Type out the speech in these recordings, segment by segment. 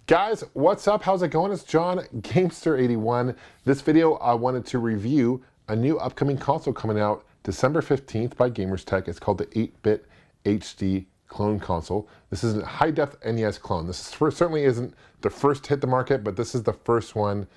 Guys, what's up? How's it going? It's John, Gamester81. This video, I wanted to review a new upcoming console coming out December 15th by Gamerstech. It's called the 8-Bit HD clone console. This is a high-def NES clone. Certainly isn't the first to hit the market, but this is the first one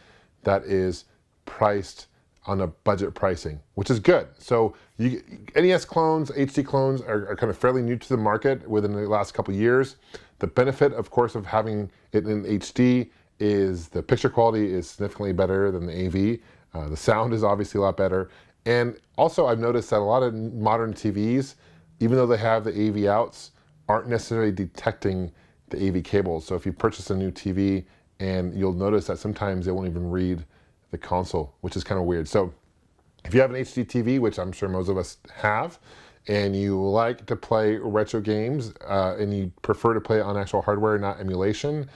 that is priced on a budget pricing, which is good. So NES clones, HD clones are kind of fairly new to the market within the last couple of years. The benefit, of course, of having it in HD is the picture quality is significantly better than the AV. The sound is obviously a lot better. And also I've noticed that a lot of modern TVs, even though they have the AV outs, aren't necessarily detecting the AV cables. So if you purchase a new TV, and you'll notice that sometimes it won't even read the console, which is kind of weird. So if you have an HD TV, which I'm sure most of us have, and you like to play retro games, and you prefer to play on actual hardware, not emulation,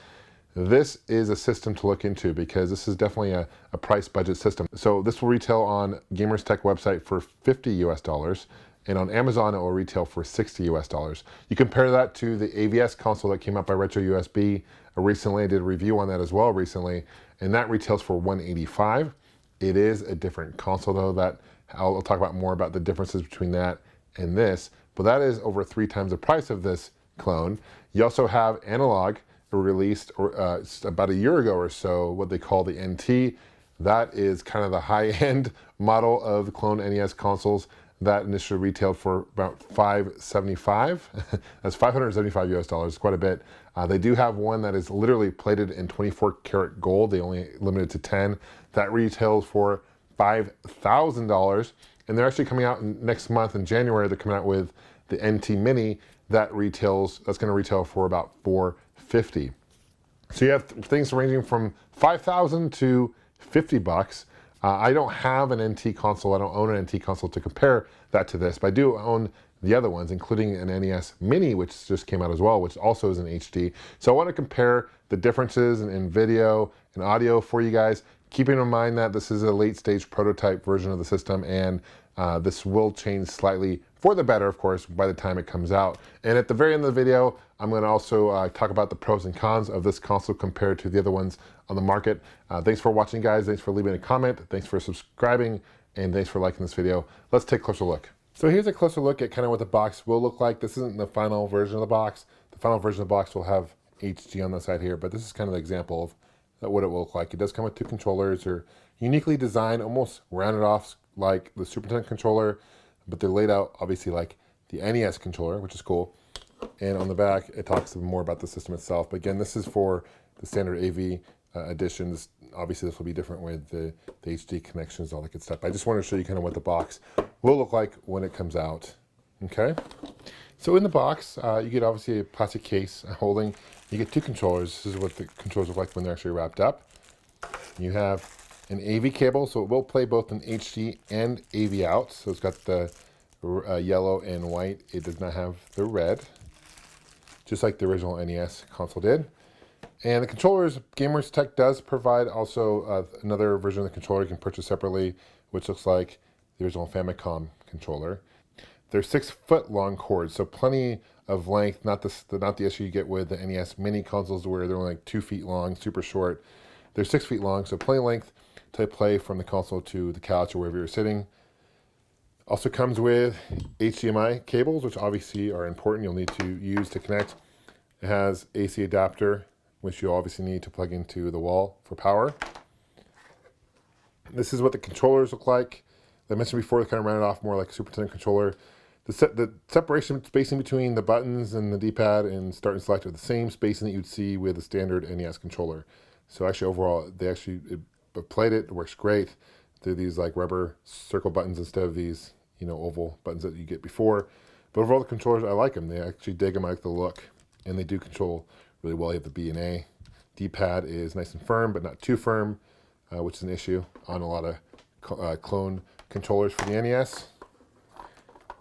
this is a system to look into because this is definitely a price budget system. So this will retail on Gamerstech website for $50 US, and on Amazon it will retail for $60 US. You compare that to the AVS console that came out by Retro USB recently. I did a review on that as well recently, and that retails for $185. It is a different console though. That I'll talk about more about the differences between that and this, but that is over 3 times the price of this clone. You also have analog released about a year ago or so, what they call the NT. That is kind of the high-end model of the clone NES consoles. That initially retailed for about $575. That's $575 US, quite a bit. They do have one that is literally plated in 24 karat gold. They only limited to 10. That retails for $5,000. And they're actually coming out next month in January. They're coming out with the NT Mini that's going to retail for about $450. So you have things ranging from $5,000 to $50. I don't have an NT console. I don't own an NT console to compare that to this, but I do own the other ones, including an NES Mini, which just came out as well, which also is in HD. So I want to compare the differences in video and audio for you guys, keeping in mind that this is a late stage prototype version of the system, and this will change slightly for the better, of course, by the time it comes out. And at the very end of the video, I'm going to also talk about the pros and cons of this console compared to the other ones on the market. Thanks for watching, guys. Thanks for leaving a comment. Thanks for subscribing, and thanks for liking this video. Let's take a closer look. So here's a closer look at kind of what the box will look like. This isn't the final version of the box. The final version of the box will have HD on the side here, but this is kind of an example of what it will look like. It does come with 2 controllers. They're uniquely designed, almost rounded off like the Super Nintendo controller, but they're laid out obviously like the NES controller, which is cool. And on the back, it talks more about the system itself. But again, this is for the standard AV editions. Obviously, this will be different with the HD connections, all that good stuff. I just wanted to show you kind of what the box will look like when it comes out. Okay. So in the box, you get obviously a plastic case holding. You get 2 controllers. This is what the controllers look like when they're actually wrapped up. You have an AV cable, so it will play both an HD and AV out. So it's got the yellow and white. It does not have the red, just like the original NES console did. And the controllers, Gamerstech does provide also another version of the controller you can purchase separately, which looks like the original Famicom controller. They're 6-foot long cords, so plenty of length. Not the issue you get with the NES Mini consoles where they're only like 2 feet long, super short. They're 6 feet long, so plenty of length to play from the console to the couch or wherever you're sitting. Also comes with HDMI cables, which obviously are important. You'll need to use to connect. It has AC adapter, which you obviously need to plug into the wall for power. This is what the controllers look like. As I mentioned before, they kind of rounded off more like a Super Nintendo controller. The separation spacing between the buttons and the D-pad and start and select are the same spacing that you'd see with the standard NES controller. So actually overall, they actually played it. It works great. They're these like rubber circle buttons instead of these, you know, oval buttons that you get before. But overall, the controllers, I like them. They actually dig them. I like the look, and they do control really well. You have the B and A. D-pad is nice and firm, but not too firm, which is an issue on a lot of clone controllers for the NES.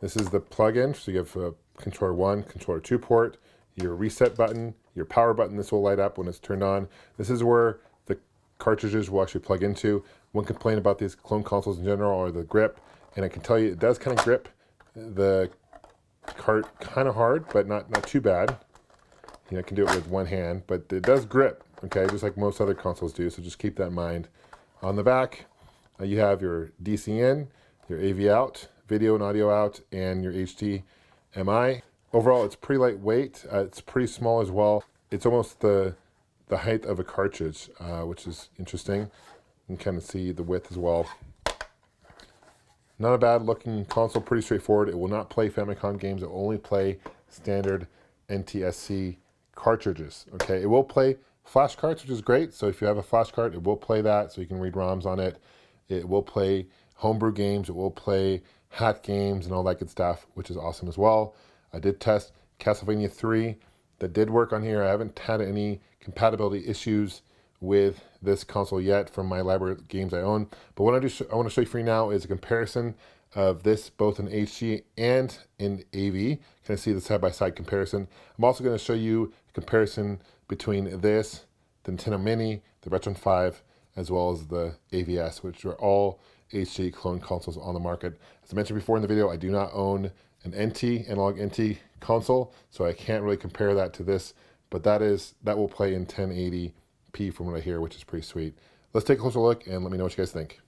This is the plug-in. So you have controller 1, controller 2 port, your reset button, your power button. This will light up when it's turned on. This is where the cartridges will actually plug into. One complaint about these clone consoles in general are the grip, and I can tell you it does kind of grip the cart kind of hard, but not too bad. You know, I can do it with one hand, but it does grip okay, just like most other consoles do, so just keep that in mind. On the back, you have your DC in, your AV out, video and audio out, and your HDMI. Overall, it's pretty lightweight. It's pretty small as well. It's almost the height of a cartridge, which is interesting. You can kind of see the width as well. Not a bad looking console, pretty straightforward. It will not play Famicom games. It will only play standard NTSC cartridges, okay? It will play flash cards, which is great. So if you have a flash card, it will play that, so you can read ROMs on it. It will play homebrew games. It will play hack games and all that good stuff, which is awesome as well. I did test Castlevania 3. That did work on here. I haven't had any compatibility issues with this console yet from my library of games I own. But what I want to show you for you now is a comparison of this both in HD and in AV. Can I see the side-by-side comparison? I'm also going to show you a comparison between this, the Nintendo Mini, the Retron 5, as well as the AVS, which are all HD clone consoles on the market. As I mentioned before in the video, I do not own an analog NT console, so I can't really compare that to this, but that will play in 1080p from what I hear, which is pretty sweet. Let's take a closer look and let me know what you guys think.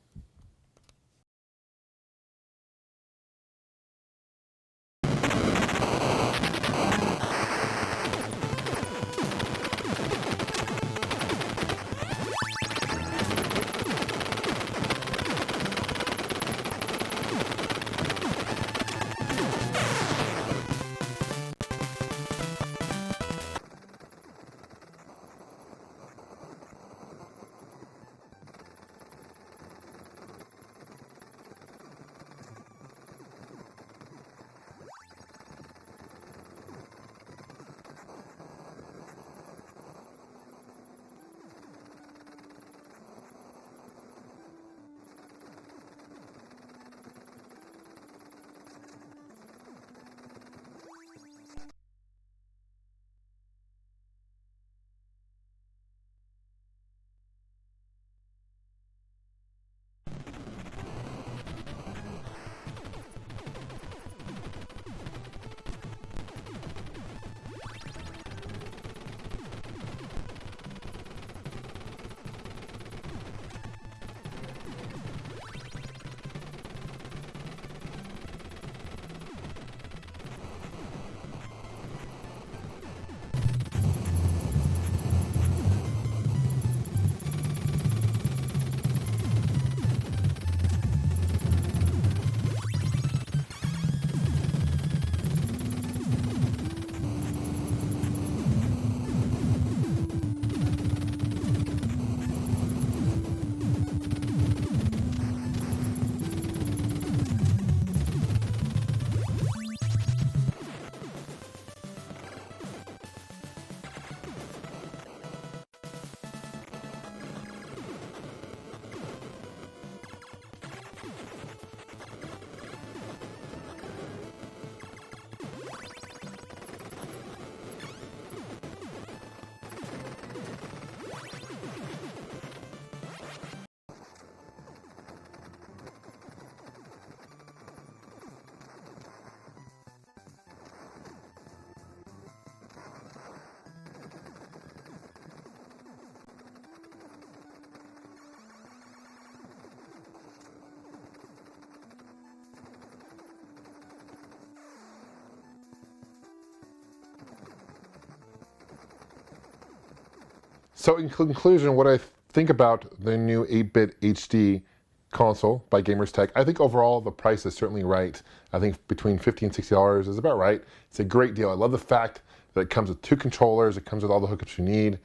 So in conclusion, what I think about the new 8-bit HD console by Gamers Tech, I think overall the price is certainly right. I think between $50 and $60 is about right. It's a great deal. I love the fact that it comes with 2 controllers. It comes with all the hookups you need.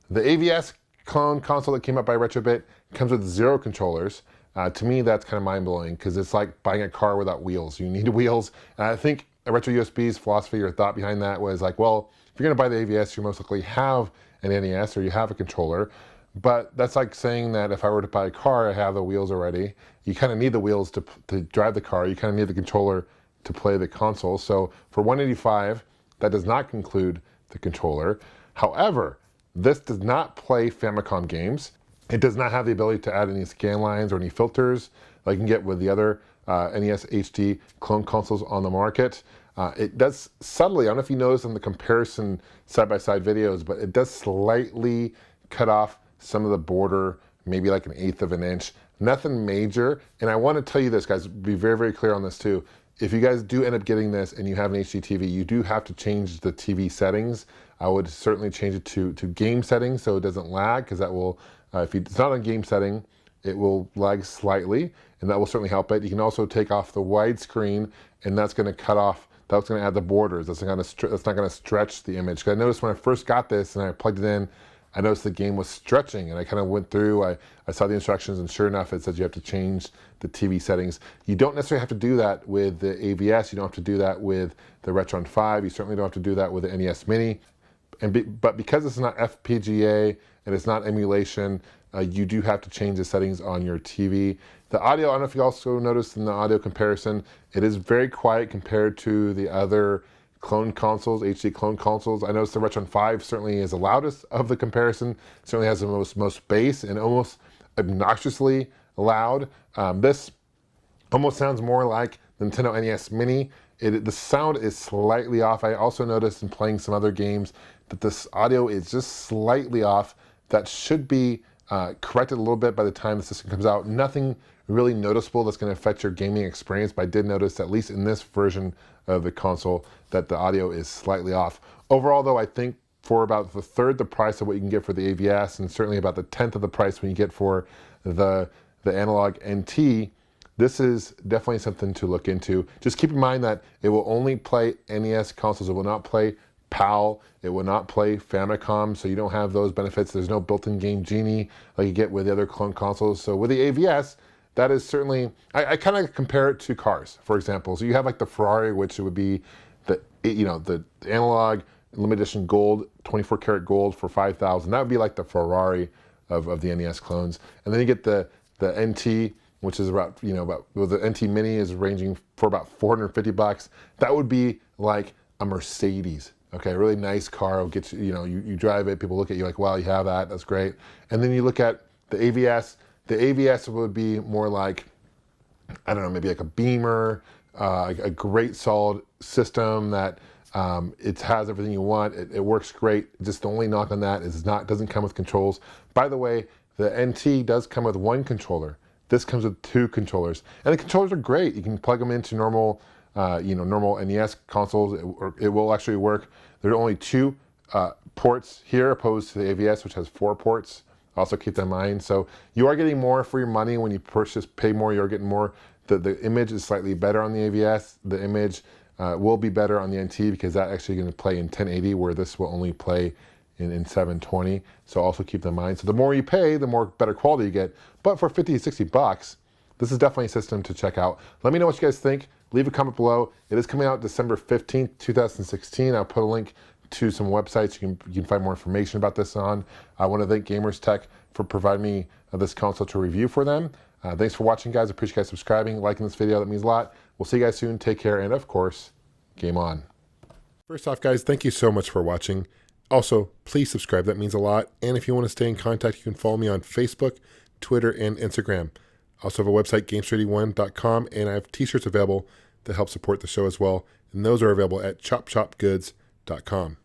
The AVS clone console that came out by Retrobit comes with 0 controllers. To me, that's kind of mind-blowing because it's like buying a car without wheels. You need wheels. And I think Retro USB's philosophy or thought behind that was like, well, if you're going to buy the AVS, you most likely have an NES or you have a controller. But that's like saying that if I were to buy a car, I have the wheels already. You kind of need the wheels to drive the car. You kind of need the controller to play the console. So for $185, that does not include the controller. However, this does not play Famicom games. It does not have the ability to add any scan lines or any filters like you can get with the other NES HD clone consoles on the market. It does subtly, I don't know if you noticed in the comparison side-by-side videos, but it does slightly cut off some of the border, maybe like 1/8 of an inch. Nothing major. And I want to tell you this, guys, be very, very clear on this too. If you guys do end up getting this and you have an HD TV, you do have to change the TV settings. I would certainly change it to game settings so it doesn't lag, because that will, if it's not on game setting, it will lag slightly, and that will certainly help it. You can also take off the widescreen, and that's going to cut off, that's going to add the borders. That's not going to stretch the image. Because I noticed when I first got this and I plugged it in, I noticed the game was stretching, and I kind of went through, I saw the instructions, and sure enough, it says you have to change the TV settings. You don't necessarily have to do that with the AVS. You don't have to do that with the Retron 5. You certainly don't have to do that with the NES Mini. But because it's not FPGA and it's not emulation, you do have to change the settings on your TV. The audio, I don't know if you also noticed in the audio comparison, it is very quiet compared to the other clone consoles, HD clone consoles. I noticed the Retron 5 certainly is the loudest of the comparison, certainly has the most bass and almost obnoxiously loud. This almost sounds more like the Nintendo NES Mini. The sound is slightly off. I also noticed in playing some other games that this audio is just slightly off. That should be corrected a little bit by the time the system comes out. Nothing really noticeable that's going to affect your gaming experience, but I did notice, at least in this version of the console, that the audio is slightly off. Overall, though, I think for about the third the price of what you can get for the AVS, and certainly about the 10th of the price when you get for the analog NT, this is definitely something to look into. Just keep in mind that it will only play NES consoles. It will not play PAL. It will not play Famicom, so you don't have those benefits. There's no built-in Game Genie like you get with the other clone consoles. So with the AVS, that is certainly, I kind of compare it to cars, for example. So you have like the Ferrari, which would be the analog limited edition gold, 24 karat gold for $5,000. That would be like the Ferrari of the NES clones. And then you get the NT, which is about, well, the NT Mini is ranging for about $450. That would be like a Mercedes. Okay, a really nice car. It'll get you, you drive it, people look at you like, wow, you have that, that's great. And then you look at the AVS. The AVS would be more like, I don't know, maybe like a Beamer, a great solid system that it has everything you want. It works great. Just the only knock on that is it doesn't come with controls. By the way, the NT does come with one controller. This comes with 2 controllers, and the controllers are great. You can plug them into normal, normal NES consoles. It will actually work. There are only 2 ports here, opposed to the AVS, which has 4 ports. Also keep that in mind. So you are getting more for your money when you pay more. You're getting more. The image is slightly better on the AVS. The image will be better on the NT because that's actually going to play in 1080, where this will only play in 720. So also keep that in mind. So the more you pay, the more better quality you get. But for 50 to 60 bucks, this is definitely a system to check out. Let me know what you guys think. Leave a comment below. It is coming out December 15th, 2016. I'll put a link to some websites you can find more information about this on. I want to thank Gamers Tech for providing me this console to review for them. Thanks for watching, guys. I appreciate you guys subscribing, liking this video. That means a lot. We'll see you guys soon. Take care, and of course, game on. First off, guys, thank you so much for watching. Also, please subscribe. That means a lot. And if you want to stay in contact, you can follow me on Facebook, Twitter, and Instagram. I also have a website, Gamester81.com, and I have t-shirts available that help support the show as well. And those are available at chopchopgoods.com.